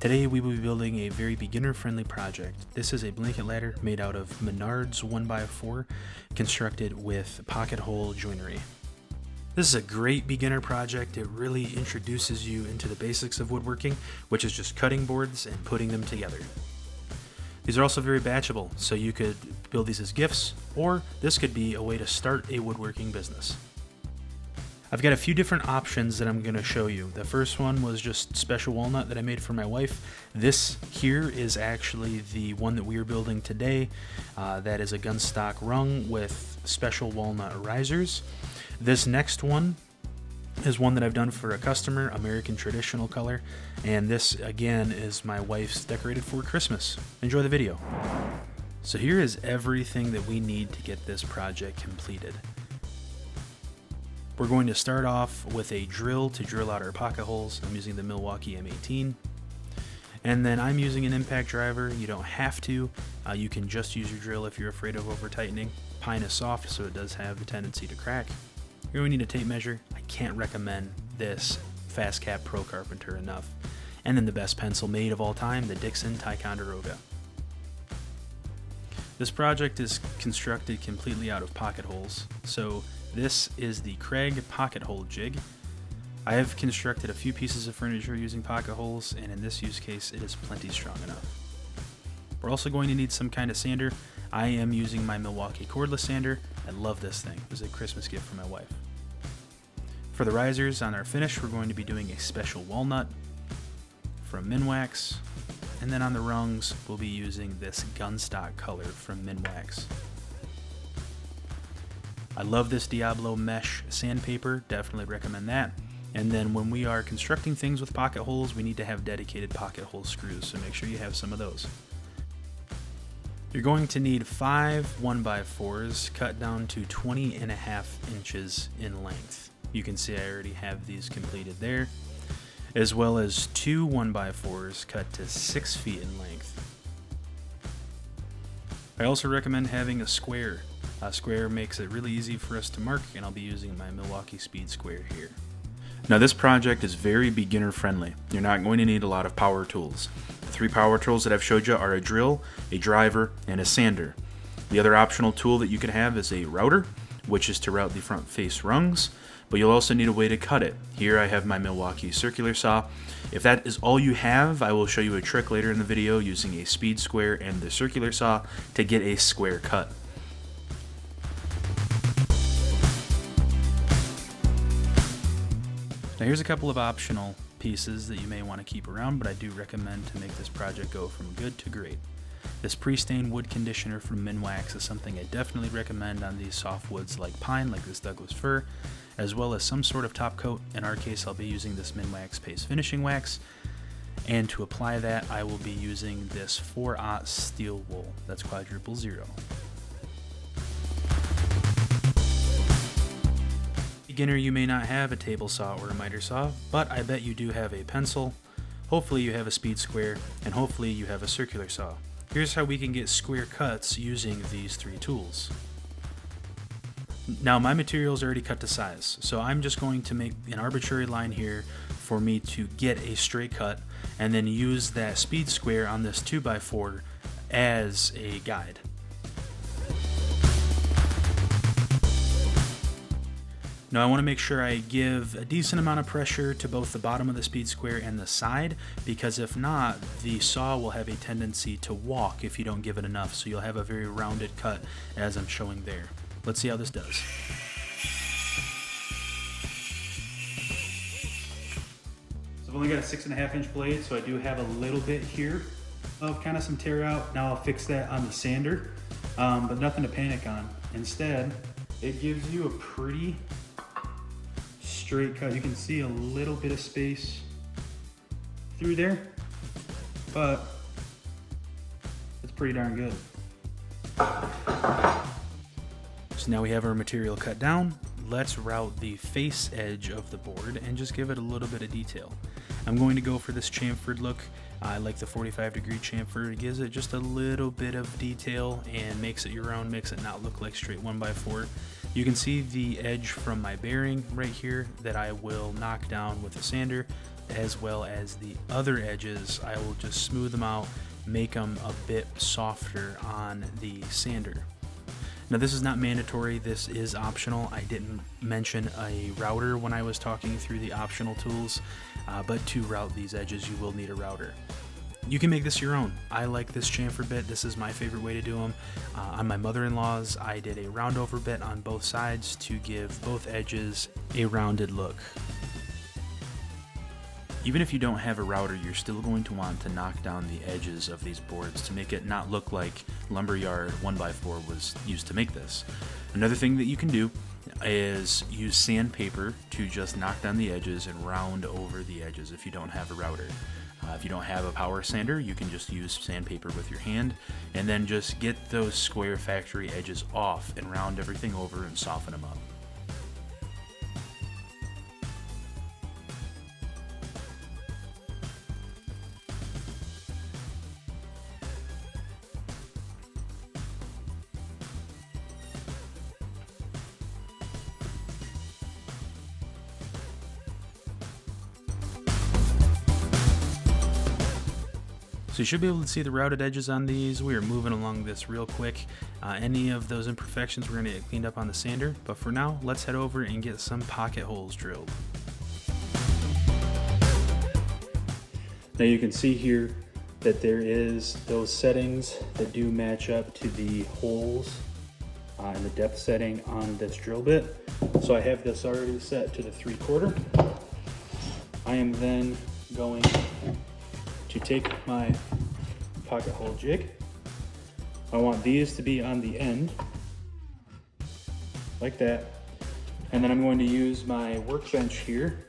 Today we will be building a very beginner-friendly project. This is a blanket ladder made out of Menards 1x4 constructed with pocket hole joinery. This is a great beginner project. It really introduces you into the basics of woodworking, which is just cutting boards and putting them together. These are also very batchable, so you could build these as gifts, or this could be a way to start a woodworking business. I've got a few different options that I'm going to show you. The first one was just special walnut that I made for my wife. This here is actually the one that we are building today. That is a gun stock rung with special walnut risers. This next one is one that I've done for a customer, American traditional color, and this again is my wife's decorated for Christmas. Enjoy the video. So here is everything that we need to get this project completed. We're going to start off with a drill to drill out our pocket holes. I'm using the Milwaukee M18. And then I'm using an impact driver. You don't have to. You can just use your drill if you're afraid of over tightening. Pine is soft, so it does have the tendency to crack. You're going to need a tape measure. I can't recommend this Fast Cap Pro Carpenter enough. And then the best pencil made of all time, the Dixon Ticonderoga. This project is constructed completely out of pocket holes. So this is the Craig pocket hole jig. I have constructed a few pieces of furniture using pocket holes, and in this use case, it is plenty strong enough. We're also going to need some kind of sander. I am using my Milwaukee cordless sander. I love this thing. It was a Christmas gift for my wife. For the risers on our finish, we're going to be doing a special walnut from Minwax. And then on the rungs, we'll be using this gun stock color from Minwax. I love this Diablo mesh sandpaper, definitely recommend that. And then when we are constructing things with pocket holes, we need to have dedicated pocket hole screws, so make sure you have some of those. You're going to need 5 1x4s cut down to 20.5 inches in length. You can see I already have these completed there, as well as 2 1x4s cut to 6 feet in length. I also recommend having a square. A square makes it really easy for us to mark, and I'll be using my Milwaukee Speed Square here. Now this project is very beginner friendly. You're not going to need a lot of power tools. The 3 power tools that I've showed you are a drill, a driver, and a sander. The other optional tool that you can have is a router, which is to route the front face rungs, but you'll also need a way to cut it. Here I have my Milwaukee circular saw. If that is all you have, I will show you a trick later in the video using a speed square and the circular saw to get a square cut. Now here's a couple of optional pieces that you may want to keep around, but I do recommend to make this project go from good to great. This pre-stained wood conditioner from Minwax is something I definitely recommend on these soft woods like pine, like this Douglas fir, as well as some sort of top coat. In our case, I'll be using this Minwax Paste Finishing Wax, and to apply that, I will be using this 4/0 steel wool. That's quadruple 0. Beginner, you may not have a table saw or a miter saw, but I bet you do have a pencil. Hopefully you have a speed square, and hopefully you have a circular saw. Here's how we can get square cuts using these 3 tools. Now my material is already cut to size, so I'm just going to make an arbitrary line here for me to get a straight cut, and then use that speed square on this 2x4 as a guide. Now I want to make sure I give a decent amount of pressure to both the bottom of the speed square and the side, because if not, the saw will have a tendency to walk if you don't give it enough, so you'll have a very rounded cut as I'm showing there. Let's see how this does. So I've only got a 6.5 inch blade, so I do have a little bit here of kind of some tear out. Now I'll fix that on the sander, but nothing to panic on. Instead, it gives you a pretty straight cut. You can see a little bit of space through there, but it's pretty darn good. So now we have our material cut down. Let's route the face edge of the board and just give it a little bit of detail. I'm going to go for this chamfered look. I like the 45-degree chamfer. It gives it just a little bit of detail and makes it your own, makes it not look like straight 1x4. You can see the edge from my bearing right here that I will knock down with a sander as well as the other edges, I will just smooth them out, make them a bit softer on the sander. Now this is not mandatory, this is optional. I didn't mention a router when I was talking through the optional tools, but to route these edges you will need a router. You can make this your own. I like this chamfer bit. This is my favorite way to do them. On my mother-in-law's, I did a round over bit on both sides to give both edges a rounded look. Even if you don't have a router, you're still going to want to knock down the edges of these boards to make it not look like lumberyard 1x4 was used to make this. Another thing that you can do is use sandpaper to just knock down the edges and round over the edges if you don't have a router. If you don't have a power sander, you can just use sandpaper with your hand and then just get those square factory edges off and round everything over and soften them up. So you should be able to see the routed edges on these. We are moving along this real quick. Any of those imperfections we're going to get cleaned up on the sander, but for now let's head over and get some pocket holes drilled. Now you can see here that there is those settings that do match up to the holes and the depth setting on this drill bit. So I have this already set to the 3/4. I am then going to take my pocket hole jig. I want these to be on the end, like that. And then I'm going to use my workbench here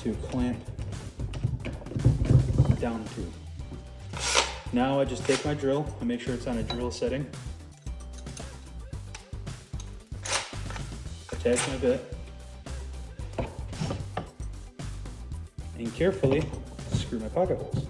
to clamp down to. Now I just take my drill and make sure it's on a drill setting. Attach my bit. And carefully screw my pocket holes.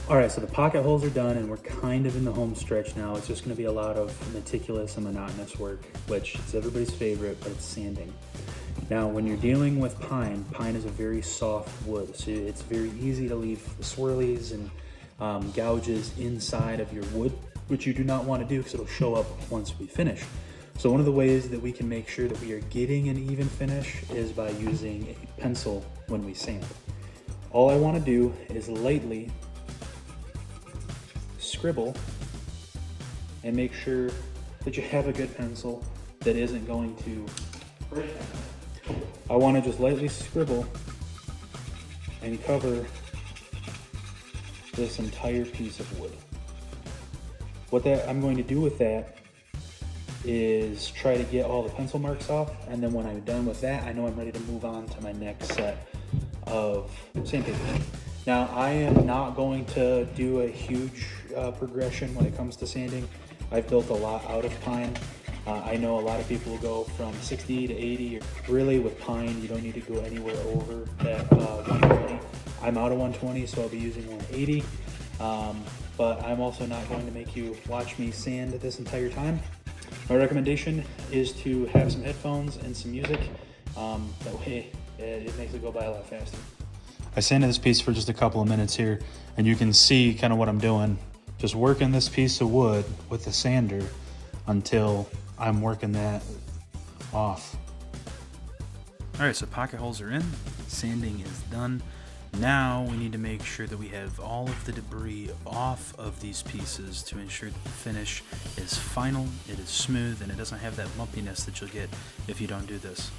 Alright, so the pocket holes are done and we're kind of in the home stretch now. It's just going to be a lot of meticulous and monotonous work, which is everybody's favorite, but it's sanding. Now, when you're dealing with pine, pine is a very soft wood, so it's very easy to leave swirlies and gouges inside of your wood, which you do not want to do because it'll show up once we finish. So one of the ways that we can make sure that we are getting an even finish is by using a pencil when we sand. All I want to do is lightly scribble and make sure that you have a good pencil that isn't going to break. I want to just lightly scribble and cover this entire piece of wood. What I'm going to do with that is try to get all the pencil marks off, and then when I'm done with that, I know I'm ready to move on to my next set of sandpaper. Now, I am not going to do a huge progression when it comes to sanding. I've built a lot out of pine. I know a lot of people will go from 60 to 80. Really, with pine, you don't need to go anywhere over that 120. I'm out of 120, so I'll be using 180. But I'm also not going to make you watch me sand this entire time. My recommendation is to have some headphones and some music. That way, it makes it go by a lot faster. I sanded this piece for just a couple of minutes here, and you can see kind of what I'm doing. Just working this piece of wood with the sander until I'm working that off. All right, so pocket holes are in, sanding is done. Now we need to make sure that we have all of the debris off of these pieces to ensure that the finish is final, it is smooth, and it doesn't have that lumpiness that you'll get if you don't do this.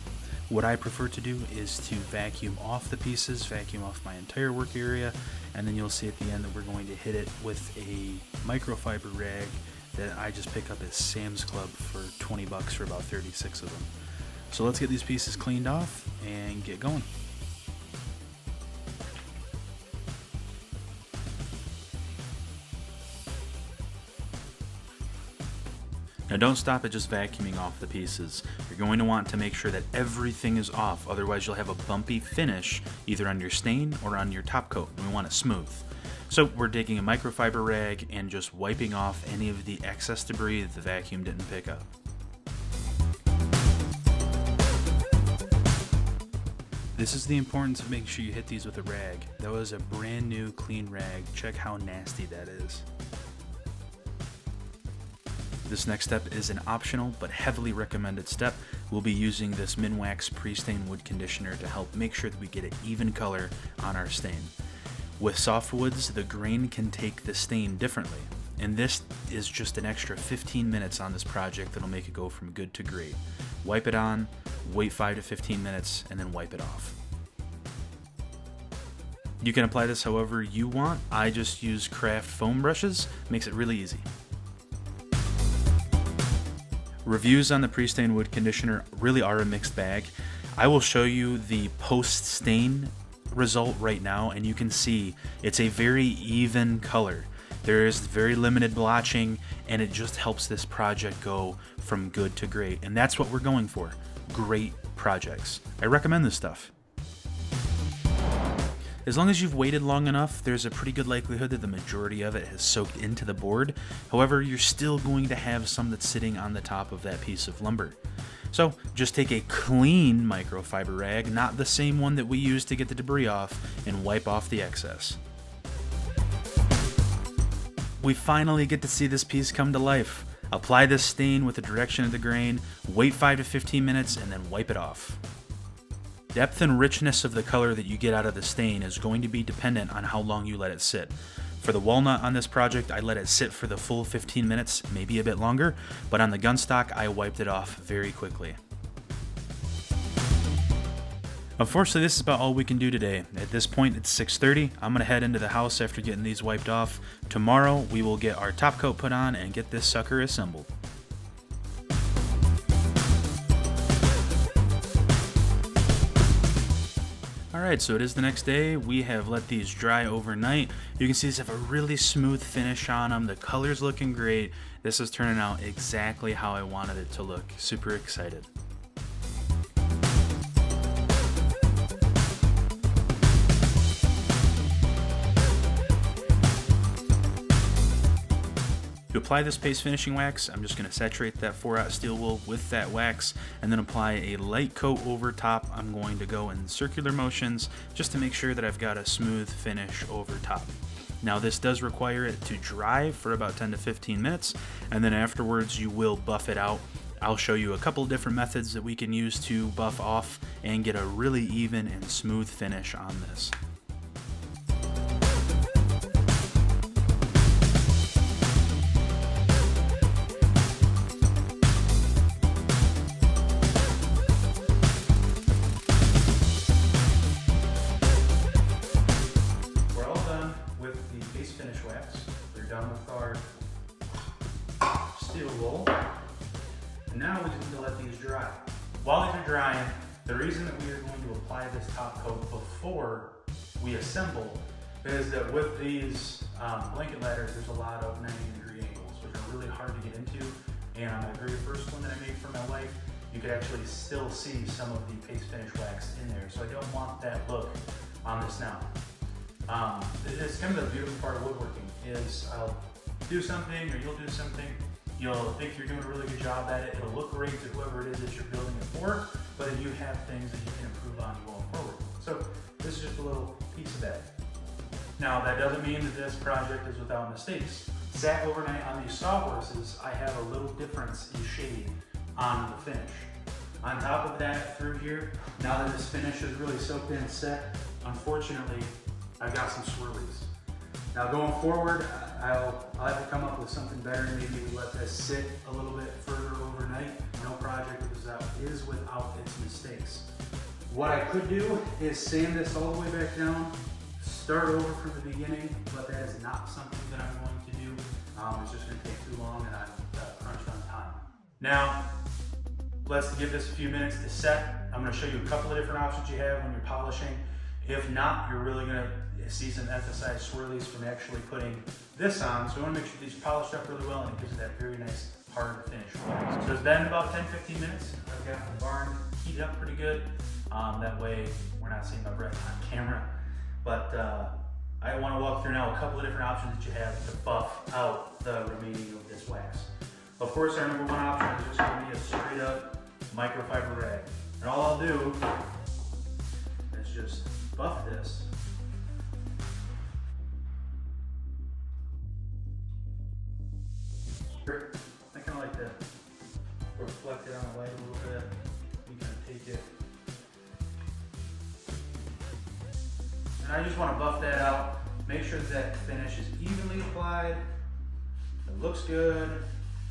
What I prefer to do is to vacuum off the pieces, vacuum off my entire work area, and then you'll see at the end that we're going to hit it with a microfiber rag that I just pick up at Sam's Club for 20 bucks for about 36 of them. So let's get these pieces cleaned off and get going. Now don't stop at just vacuuming off the pieces. You're going to want to make sure that everything is off, otherwise you'll have a bumpy finish either on your stain or on your top coat, and we want it smooth. So we're taking a microfiber rag and just wiping off any of the excess debris that the vacuum didn't pick up. This is the importance of making sure you hit these with a rag. That was a brand new clean rag. Check how nasty that is. This next step is an optional but heavily recommended step. We'll be using this Minwax pre-stain wood conditioner to help make sure that we get an even color on our stain. With softwoods, the grain can take the stain differently, and this is just an extra 15 minutes on this project that'll make it go from good to great. Wipe it on, wait 5 to 15 minutes, and then wipe it off. You can apply this however you want. I just use craft foam brushes, makes it really easy. Reviews on the pre-stain wood conditioner really are a mixed bag. I will show you the post-stain result right now, and you can see it's a very even color. There is very limited blotching, and it just helps this project go from good to great. And that's what we're going for, great projects. I recommend this stuff. As long as you've waited long enough, there's a pretty good likelihood that the majority of it has soaked into the board. However, you're still going to have some that's sitting on the top of that piece of lumber. So just take a clean microfiber rag, not the same one that we use to get the debris off, and wipe off the excess. We finally get to see this piece come to life. Apply this stain with the direction of the grain, wait 5 to 15 minutes, and then wipe it off. Depth and richness of the color that you get out of the stain is going to be dependent on how long you let it sit. For the walnut on this project, I let it sit for the full 15 minutes, maybe a bit longer, but on the gunstock, I wiped it off very quickly. Unfortunately, this is about all we can do today. At this point, it's 6:30. I'm going to head into the house after getting these wiped off. Tomorrow, we will get our top coat put on and get this sucker assembled. Alright, so it is the next day. We have let these dry overnight. You can see these have a really smooth finish on them. The color's looking great. This is turning out exactly how I wanted it to look. Super excited. To apply this paste finishing wax, I'm just going to saturate that 4/0 steel wool with that wax and then apply a light coat over top. I'm going to go in circular motions just to make sure that I've got a smooth finish over top. Now this does require it to dry for about 10 to 15 minutes, and then afterwards you will buff it out. I'll show you a couple of different methods that we can use to buff off and get a really even and smooth finish on this. Now we just need to let these dry. While these are drying, the reason that we are going to apply this top coat before we assemble is that with these blanket ladders, there's a lot of 90-degree angles, which are really hard to get into. And on my very first one that I made for my wife, you could actually still see some of the paste finish wax in there. So I don't want that look on this now. It's kind of the beautiful part of woodworking is I'll do something or you'll do something. You'll think you're doing a really good job at it. It'll look great to whoever it is that you're building it for, but then you have things that you can improve on going forward. So this is just a little piece of that. Now that doesn't mean that this project is without mistakes. Sat overnight on these sawhorses, I have a little difference in shade on the finish. On top of that, through here, now that this finish is really soaked in and set, unfortunately, I've got some swirlies. Now going forward, I'll have to come up with something better. Maybe we let this sit a little bit further overnight. No project is without its mistakes. What I could do is sand this all the way back down, start over from the beginning, but that is not something that I'm going to do. It's just going to take too long and I'm crunched on time. Now, let's give this a few minutes to set. I'm going to show you a couple of different options you have when you're polishing. If not, you're really going to see some emphasized swirlies from actually putting this on. So we want to make sure these are polished up really well and it gives it that very nice hard finish wax. So it's been about 10-15 minutes. I've got the barn heated up pretty good. That way we're not seeing my breath on camera. But I want to walk through now a couple of different options that you have to buff out the remaining of this wax. Of course, our number one option is just going to be a straight up microfiber rag. And all I'll do is just buff this. I kind of like to reflect it on the light a little bit. You kind of take it. And I just want to buff that out. Make sure that finish is evenly applied. It looks good,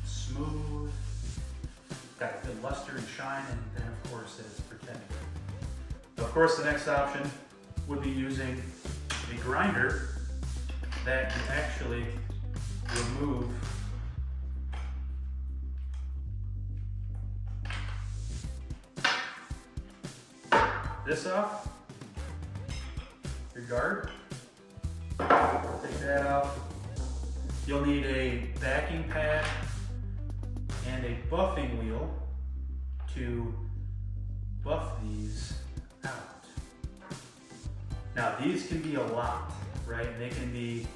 smooth, got a good luster and shine, and then of course that it's protected. Of course, the next option would be using a grinder that can actually remove this off, your guard. Take that off. You'll need a backing pad and a buffing wheel to buff these out. Now these can be a lot, right? And they can be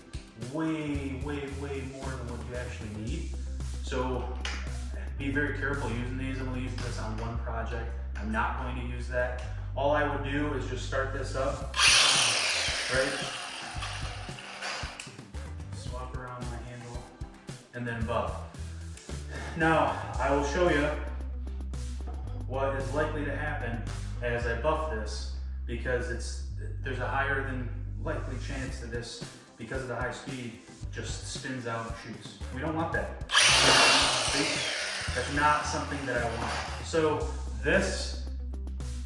way more than what you actually need. So be very careful using these. I'm gonna use this on one project. I'm not going to use that. All I would do is just start this up, right? Swap around my handle and then buff. Now, I will show you what is likely to happen as I buff this, because there's a higher than likely chance that this, because of the high speed, just spins out and shoots. We don't want that. That's not something that I want. So this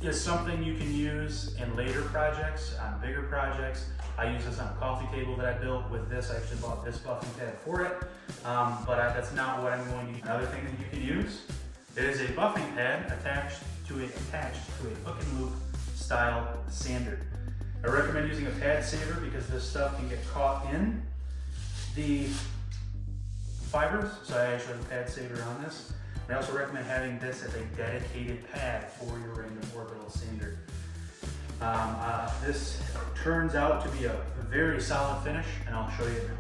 is something you can use in later projects, on bigger projects. I use this on a coffee table that I built with this. I actually bought this buffing pad for it, but that's not what I'm going to use. Another thing that you can use is a buffing pad attached to a hook and loop style sander. I recommend using a pad saver because this stuff can get caught in the fibers, so I actually have a pad saver on this. I also recommend having this as a dedicated pad for your random orbital sander. This turns out to be a very solid finish, and I'll show you now.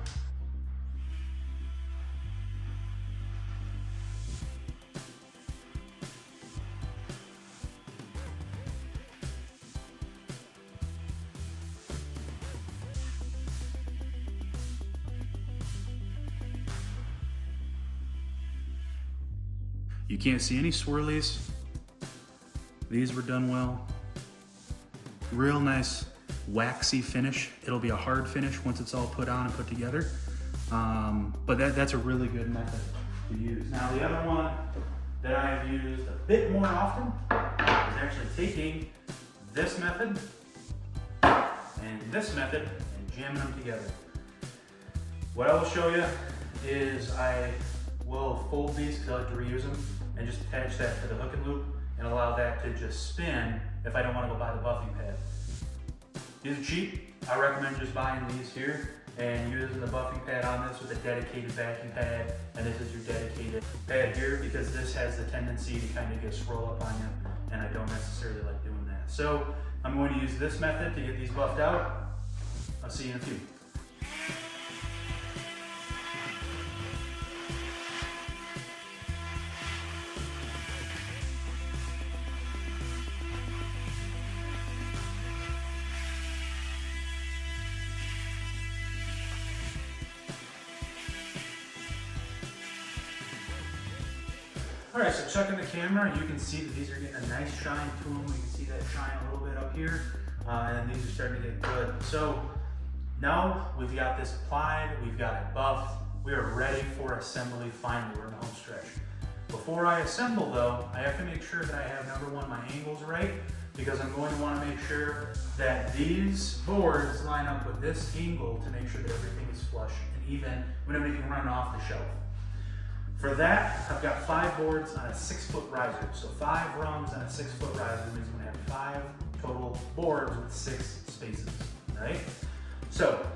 You can't see any swirlies. These were done well. Real nice waxy finish. It'll be a hard finish once it's all put on and put together. But that's a really good method to use. Now the other one that I've used a bit more often is actually taking this method and this method and jamming them together. What I will show you is I will fold these because I like to reuse them, and just attach that to the hook and loop and allow that to just spin if I don't want to go buy the buffing pad. These are cheap. I recommend just buying these here and using the buffing pad on this with a dedicated backing pad, and this is your dedicated pad here, because this has the tendency to kind of get swirl up on you, and I don't necessarily like doing that. So I'm going to use this method to get these buffed out. I'll see you in a few. All right, so checking the camera, you can see that these are getting a nice shine to them. You can see that shine a little bit up here, and these are starting to get good. So now we've got this applied, we've got it buffed, we are ready for assembly finally. We're in the home stretch. Before I assemble though, I have to make sure that I have, number one, my angles right, because I'm going to want to make sure that these boards line up with this angle to make sure that everything is flush and even when everything runs off the shelf. For that, I've got 5 boards on a 6-foot riser. So 5 rungs on a 6-foot riser means I'm gonna have 5 total boards with 6 spaces, right? So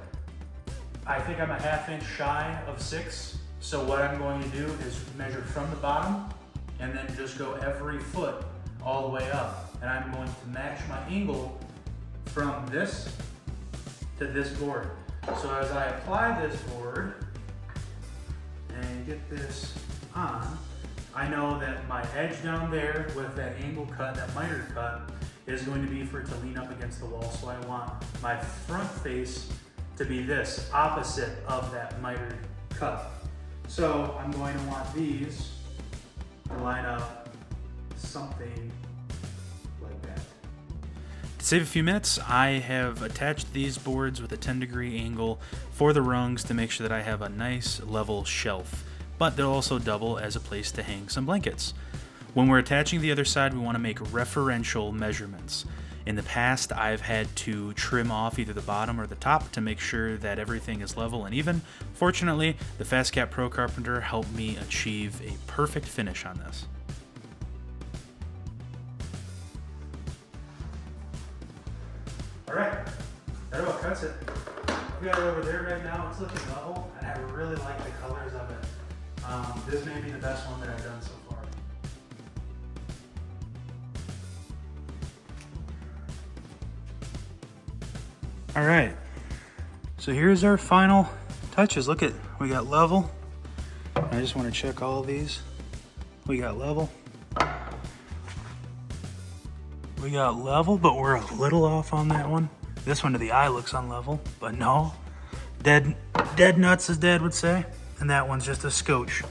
I think I'm a 1/2 inch shy of 6 So what I'm going to do is measure from the bottom and then just go every foot all the way up. And I'm going to match my angle from this to this board. So as I apply this board and get this on, I know that my edge down there with that angle cut, that miter cut, is going to be for it to lean up against the wall. So I want my front face to be this, opposite of that miter cut. So I'm going to want these to line up something like that. To save a few minutes, I have attached these boards with a 10-degree angle for the rungs to make sure that I have a nice level shelf, but they'll also double as a place to hang some blankets. When we're attaching the other side, we want to make referential measurements. In the past, I've had to trim off either the bottom or the top to make sure that everything is level and even. Fortunately, the FastCap Pro Carpenter helped me achieve a perfect finish on this. All right, that about cuts it. We got it over there right now. It's looking level, and I really like the colors of it. This may be the best one that I've done so far. All right, so here's our final touches. Look at, we got level. I just want to check all of these. We got level. We got level, but we're a little off on that one. This one to the eye looks unlevel, but no. Dead nuts, as Dad would say. And that one's just a scotch.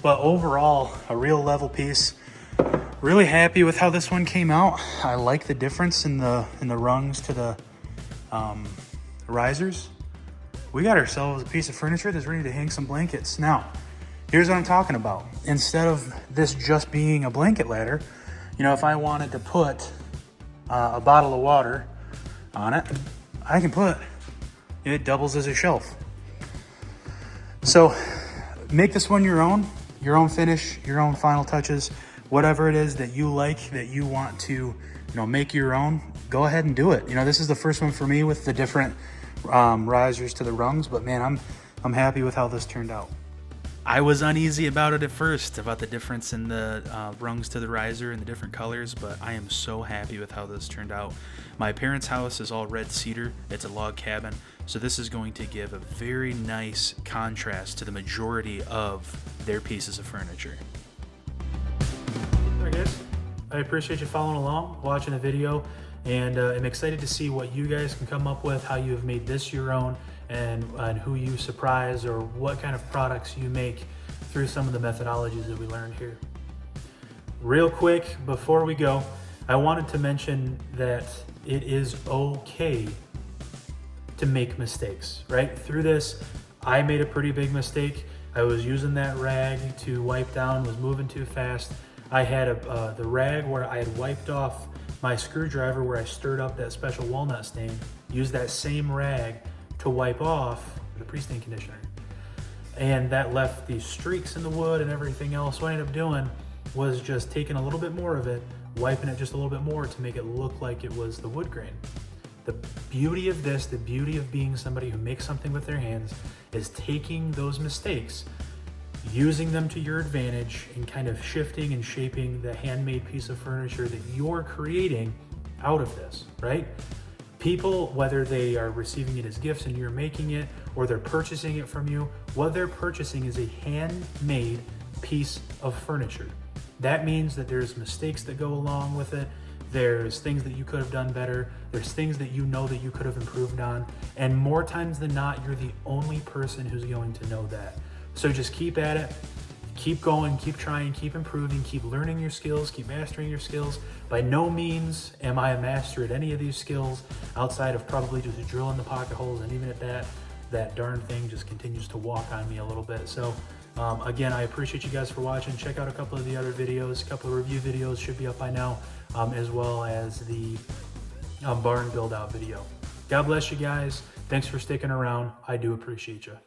But overall, a real level piece. Really happy with how this one came out. I like the difference in the rungs to the risers. We got ourselves a piece of furniture that's ready to hang some blankets. Now, here's what I'm talking about. Instead of this just being a blanket ladder, you know, if I wanted to put a bottle of water on it, I can put it doubles as a shelf. So make this one your own finish, your own final touches, whatever it is that you like, that you want to, you know, make your own, go ahead and do it. You know, this is the first one for me with the different risers to the rungs, but man, I'm happy with how this turned out. I was uneasy about it at first, about the difference in the rungs to the riser and the different colors, but I am so happy with how this turned out. My parents' house is all red cedar. It's a log cabin, so this is going to give a very nice contrast to the majority of their pieces of furniture. All right, guys. I appreciate you following along, watching the video, and I'm excited to see what you guys can come up with, how you have made this your own, and who you surprise or what kind of products you make through some of the methodologies that we learned here. Real quick, before we go, I wanted to mention that it is okay to make mistakes, right? Through this, I made a pretty big mistake. I was using that rag to wipe down, was moving too fast. I had the rag where I had wiped off my screwdriver where I stirred up that special walnut stain, used that same rag to wipe off the pre-stain conditioner. And that left these streaks in the wood and everything else. What I ended up doing was just taking a little bit more of it, wiping it just a little bit more to make it look like it was the wood grain. The beauty of this, the beauty of being somebody who makes something with their hands, is taking those mistakes, using them to your advantage, and kind of shifting and shaping the handmade piece of furniture that you're creating out of this, right? People, whether they are receiving it as gifts and you're making it, or they're purchasing it from you, what they're purchasing is a handmade piece of furniture. That means that there's mistakes that go along with it. There's things that you could have done better. There's things that you know that you could have improved on. And more times than not, you're the only person who's going to know that. So just keep at it, keep going, keep trying, keep improving, keep learning your skills, keep mastering your skills. By no means am I a master at any of these skills outside of probably just drilling the pocket holes, and even at that darn thing just continues to walk on me a little bit. So again, I appreciate you guys for watching. Check out a couple of the other videos, a couple of review videos should be up by now, as well as the barn build out video. God bless you guys. Thanks for sticking around. I do appreciate you.